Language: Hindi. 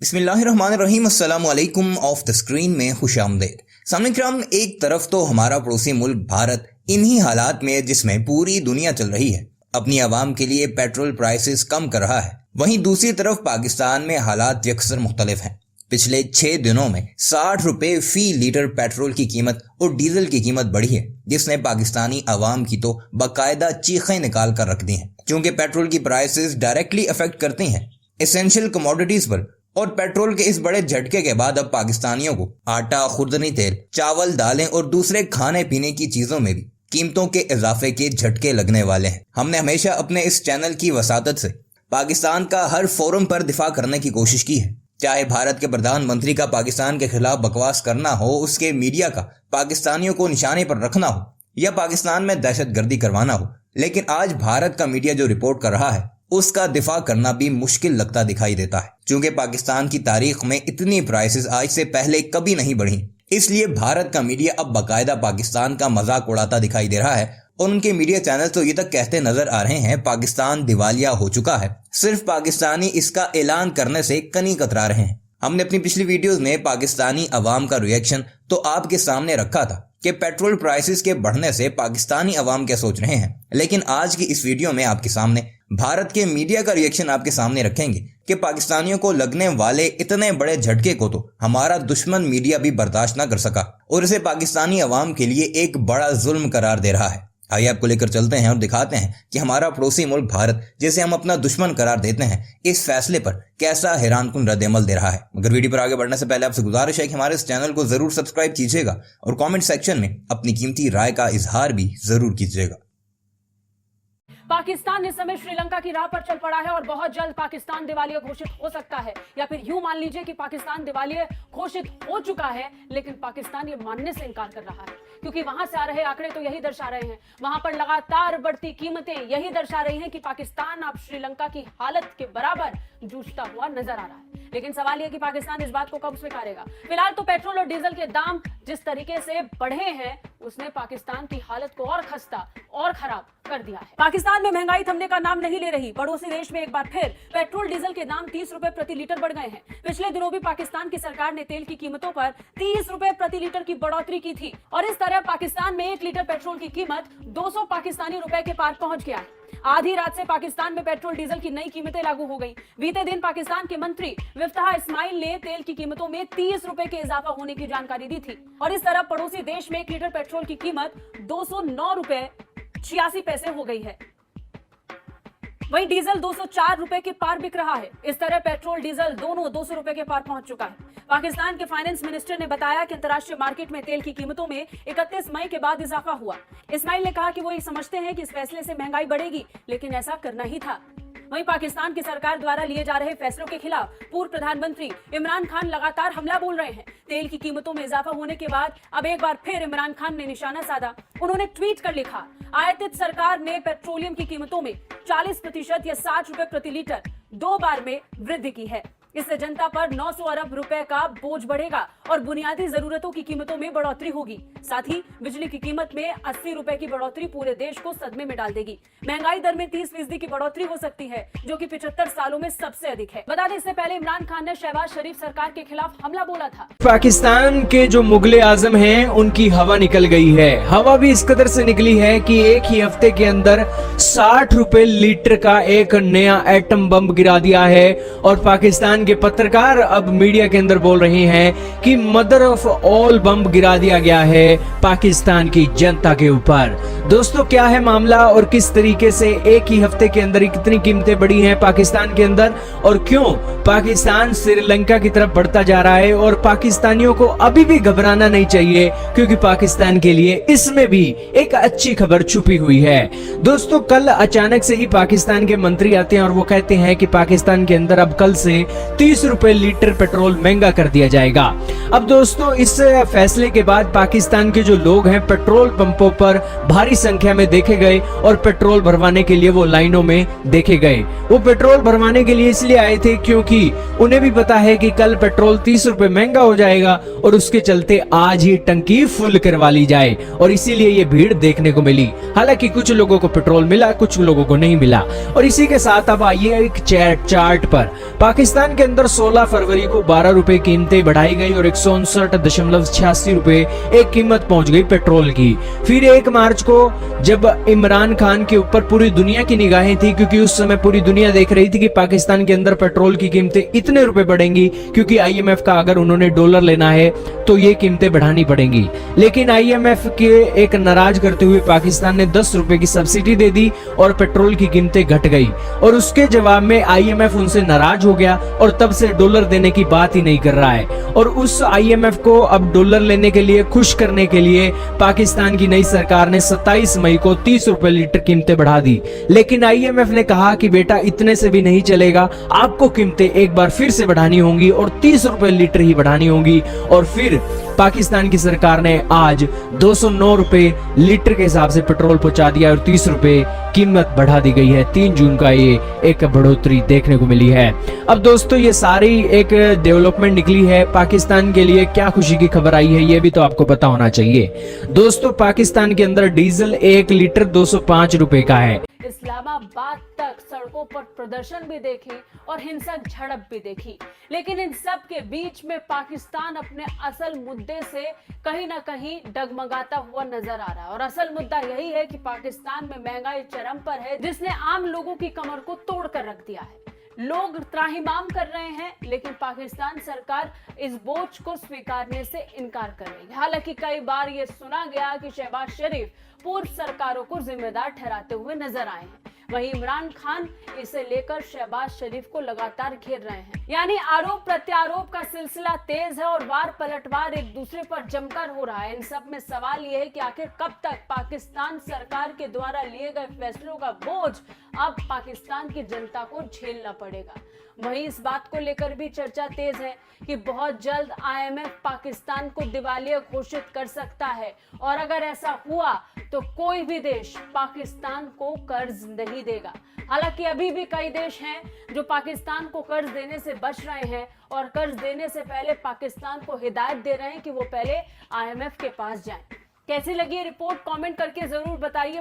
बिस्मिल्लाहिर्रहमानिर्रहीम अस्सलामु अलैकुम ऑफ द स्क्रीन में खुशामदीद। सामने एक तरफ तो हमारा पड़ोसी मुल्क भारत इन्हीं हालात में जिसमें पूरी दुनिया चल रही है अपनी आवाम के लिए पेट्रोल प्राइसेस कम कर रहा है, वहीं दूसरी तरफ पाकिस्तान में हालात यकसर मुख्तलिफ हैं। पिछले 6 दिनों में 60 रुपए फी लीटर पेट्रोल की कीमत और डीजल की कीमत बढ़ी है, जिसने पाकिस्तानी अवाम की तो बाकायदा चीखें निकाल कर रख दी हैं। क्योंकि पेट्रोल की प्राइसेस डायरेक्टली अफेक्ट करती हैं एसेंशियल कमोडिटीज पर, और पेट्रोल के इस बड़े झटके के बाद अब पाकिस्तानियों को आटा, खुर्दनी तेल, चावल, दालें और दूसरे खाने पीने की चीजों में भी कीमतों के इजाफे के झटके लगने वाले हैं। हमने हमेशा अपने इस चैनल की वसातत से पाकिस्तान का हर फोरम पर दिफा करने की कोशिश की है, चाहे भारत के प्रधानमंत्री का पाकिस्तान के खिलाफ बकवास करना हो, उसके मीडिया का पाकिस्तानियों को निशाने पर रखना हो, या पाकिस्तान में दहशतगर्दी करवाना हो। लेकिन आज भारत का मीडिया जो रिपोर्ट कर रहा है उसका दिफा करना भी मुश्किल लगता दिखाई देता है, क्योंकि पाकिस्तान की तारीख में इतनी प्राइसेस आज से पहले कभी नहीं बढ़ी। इसलिए भारत का मीडिया अब बाकायदा पाकिस्तान का मजाक उड़ाता दिखाई दे रहा है, और उनके मीडिया चैनल तो ये तक कहते नजर आ रहे हैं पाकिस्तान दिवालिया हो चुका है। सिर्फ पाकिस्तानी इसका ऐलान करने से कनी कतरा रहे हैं। हमने अपनी पिछली वीडियोस में पाकिस्तानी अवाम का रिएक्शन तो आपके सामने रखा था कि पेट्रोल प्राइसेस के बढ़ने से पाकिस्तानी अवाम क्या सोच रहे हैं, लेकिन आज की इस वीडियो में आपके सामने भारत के मीडिया का रिएक्शन आपके सामने रखेंगे कि पाकिस्तानियों को लगने वाले इतने बड़े झटके को तो हमारा दुश्मन मीडिया भी बर्दाश्त न कर सका और इसे पाकिस्तानी अवाम के लिए एक बड़ा जुल्म करार दे रहा है। आइए आपको लेकर चलते हैं और दिखाते हैं कि हमारा पड़ोसी मुल्क भारत, जिसे हम अपना दुश्मन करार देते हैं, इस फैसले पर कैसा हैरानकुन रद्द-ए-अमल दे रहा है। मगर वीडियो पर आगे बढ़ने से पहले आपसे गुजारिश है कि हमारे इस चैनल को जरूर सब्सक्राइब कीजिएगा और कमेंट सेक्शन में अपनी कीमती राय का इजहार भी जरूर कीजिएगा। पाकिस्तान इस समय श्रीलंका की राह पर चल पड़ा है और बहुत जल्द पाकिस्तान दिवालिया घोषित हो सकता है, या फिर यूं मान लीजिए कि पाकिस्तान दिवालिया घोषित हो चुका है, लेकिन पाकिस्तान ये मानने से इनकार कर रहा है, क्योंकि वहां से आ रहे आंकड़े तो यही दर्शा रहे हैं। वहां पर लगातार बढ़ती कीमतें यही दर्शा रही हैं कि पाकिस्तान अब श्रीलंका की हालत के बराबर जूझता हुआ नजर आ रहा है। लेकिन सवाल यह कि पाकिस्तान इस बात को कब स्वीकारेगा। फिलहाल तो पेट्रोल और डीजल के दाम जिस तरीके से बढ़े हैं उसने पाकिस्तान की हालत को और खस्ता और खराब कर दिया है। पाकिस्तान में महंगाई थमने का नाम नहीं ले रही। पड़ोसी देश में एक बार फिर पेट्रोल डीजल के दाम 30 रुपए प्रति लीटर बढ़ गए हैं। पिछले दिनों भी पाकिस्तान की सरकार ने तेल की कीमतों पर 30 रुपए प्रति लीटर की बढ़ोतरी की थी, और इस तरह पाकिस्तान में 1 लीटर पेट्रोल की कीमत 200 पाकिस्तानी रुपए के पार पहुंच गया है। आधी रात से पाकिस्तान में पेट्रोल डीजल की नई कीमतें लागू हो गई। बीते दिन पाकिस्तान के मंत्री मिफ्ताह इस्माइल ने तेल की कीमतों में 30 रुपए के इजाफा होने की जानकारी दी थी, और इस तरह पड़ोसी देश में 1 लीटर पेट्रोल की कीमत 209 रुपए 86 पैसे हो गई है। वहीं डीजल 204 रुपए के पार बिक रहा है। इस तरह पेट्रोल डीजल दोनों 200 रुपए के पार पहुंच चुका है। पाकिस्तान के फाइनेंस मिनिस्टर ने बताया कि अंतर्राष्ट्रीय मार्केट में तेल की कीमतों में 31 मई के बाद इजाफा हुआ। इस्माइल ने कहा कि वो ये समझते हैं कि इस फैसले से महंगाई बढ़ेगी, लेकिन ऐसा करना ही था। वहीं पाकिस्तान की सरकार द्वारा लिए जा रहे फैसलों के खिलाफ पूर्व प्रधानमंत्री इमरान खान लगातार हमला बोल रहे हैं। तेल की कीमतों में इजाफा होने के बाद अब एक बार फिर इमरान खान ने निशाना साधा। उन्होंने ट्वीट कर लिखा, आयातित सरकार ने पेट्रोलियम की कीमतों में 40% या 60 रुपए प्रति लीटर 2 बार में वृद्धि की है। इससे जनता पर 900 अरब रुपए का बोझ बढ़ेगा और बुनियादी जरूरतों की कीमतों में बढ़ोतरी होगी। साथ ही बिजली की कीमत में 80 रुपए की बढ़ोतरी पूरे देश को सदमे में डाल देगी। महंगाई दर में 30% की बढ़ोतरी हो सकती है, जो कि 75 सालों में सबसे अधिक है। बता दें, इससे पहले इमरान खान ने शहबाज शरीफ सरकार के खिलाफ हमला बोला था। पाकिस्तान के जो मुगले आजम हैं उनकी हवा निकल गई है। हवा भी इस कदर से निकली है कि एक ही हफ्ते के अंदर 60 रुपए लीटर का एक नया एटम बम गिरा दिया है, और पाकिस्तान के पत्रकार अब मीडिया के अंदर बोल रहे हैं कि मदर ऑफ ऑल बम गिरा दिया गया है पाकिस्तान की जनता के ऊपर। दोस्तों, क्या है मामला और किस तरीके से एक ही हफ्ते के अंदर कितनी कीमतें बढ़ी हैं पाकिस्तान के अंदर, और क्यों पाकिस्तान श्रीलंका की तरफ बढ़ता जा रहा है। और पाकिस्तानियों को अभी भी घबराना नहीं चाहिए, क्योंकि पाकिस्तान के लिए इसमें भी एक अच्छी खबर छुपी हुई है। दोस्तों, कल अचानक से ही पाकिस्तान के मंत्री आते हैं और वो कहते हैं कि पाकिस्तान के अंदर अब कल से 30 रुपए लीटर पेट्रोल महंगा कर दिया जाएगा। अब दोस्तों, इस फैसले के बाद पाकिस्तान के जो लोग हैं पेट्रोल पंपों पर भारी संख्या में देखे गए, और पेट्रोल भरवाने के लिए वो लाइनों में देखे गए। वो पेट्रोल भरवाने के लिए इसलिए आए थे क्योंकि उन्हें भी पता है कि कल पेट्रोल 30 रुपए महंगा हो जाएगा और उसके चलते आज ही टंकी फुल करवा ली जाए, और इसीलिए ये भीड़ देखने को मिली। हालांकि कुछ लोगों को पेट्रोल मिला, कुछ लोगों को नहीं मिला। और इसी के साथ अब आइए एक चार्ट पर। पाकिस्तान के अंदर 16 फरवरी को 12 रुपए कीमतें बढ़ाई गई और 159.86 रुपए एक कीमत पहुंच गई पेट्रोल की। फिर 1 मार्च को जब इमरान खान के ऊपर पूरी दुनिया की निगाहें थी, क्योंकि उस समय पूरी दुनिया देख रही थी कि पाकिस्तान के अंदर पेट्रोल की कीमतें इतने रुपए बढ़ेंगी, क्योंकि आईएमएफ का अगर उन्होंने डॉलर लेना है तो ये कीमतें बढ़ानी पड़ेंगी। लेकिन आईएमएफ के एक नाराज करते हुए पाकिस्तान ने 10 रुपए की सब्सिडी दे दी और पेट्रोल की कीमतें घट गई, और उसके जवाब में आईएमएफ उनसे नाराज हो गया और तब से डॉलर देने की बात ही नहीं कर रहा है। और उस आईएमएफ को अब डॉलर लेने के लिए, खुश करने के लिए पाकिस्तान की नई सरकार ने 27 मई को 30 रुपए लीटर कीमतें बढ़ा दी। लेकिन आईएमएफ ने कहा कि बेटा इतने से भी नहीं चलेगा, आपको कीमतें एक बार फिर से बढ़ानी होंगी और 30 रुपए लीटर ही बढ़ानी होंगी। और फिर पाकिस्तान की सरकार ने आज 209 रुपए लीटर के हिसाब से पेट्रोल पहुंचा दिया और 30 रुपए कीमत बढ़ा दी गई है। 3 जून का ये एक बढ़ोतरी देखने को मिली है। अब दोस्तों ये सारी एक डेवलपमेंट निकली है, पाकिस्तान के लिए क्या खुशी की खबर आई है ये भी तो आपको पता होना चाहिए। दोस्तों पाकिस्तान के अंदर डीजल 1 लीटर 205 रुपए का है। इस्लामाबाद तक सड़कों पर प्रदर्शन भी देखे और हिंसक झड़प भी देखी, लेकिन इन सब के बीच में पाकिस्तान अपने असल मुद्दे से कहीं ना कहीं डगमगाता हुआ नजर आ रहा है। और असल मुद्दा यही है कि पाकिस्तान में महंगाई चरम पर है, जिसने आम लोगों की कमर को तोड़ कर रख दिया है। लोग त्राहिमाम कर रहे हैं, लेकिन पाकिस्तान सरकार इस बोझ को स्वीकारने से इनकार कर रही है। हालांकि कई बार ये सुना गया कि शहबाज शरीफ पूर्व सरकारों को जिम्मेदार ठहराते हुए नजर आए हैं। वहीं इमरान खान इसे लेकर शहबाज शरीफ को लगातार घेर रहे हैं। यानी आरोप प्रत्यारोप का सिलसिला तेज है और वार पलटवार एक दूसरे पर जमकर हो रहा है। इन सब में सवाल यह है कि आखिर कब तक पाकिस्तान सरकार के द्वारा लिए गए फैसलों का बोझ अब पाकिस्तान की जनता को झेलना पड़ेगा। वहीं इस बात को लेकर भी चर्चा तेज है कि बहुत जल्द आईएमएफ पाकिस्तान को दिवालिया घोषित कर सकता है, और अगर ऐसा हुआ तो कोई भी देश पाकिस्तान को कर्ज नहीं देगा। हालांकि अभी भी कई देश हैं जो पाकिस्तान को कर्ज देने से बच रहे हैं और कर्ज देने से पहले पाकिस्तान को हिदायत दे रहे हैं कि वो पहले आईएमएफ के पास जाएं। कैसी लगी रिपोर्ट कमेंट करके जरूर बताइए।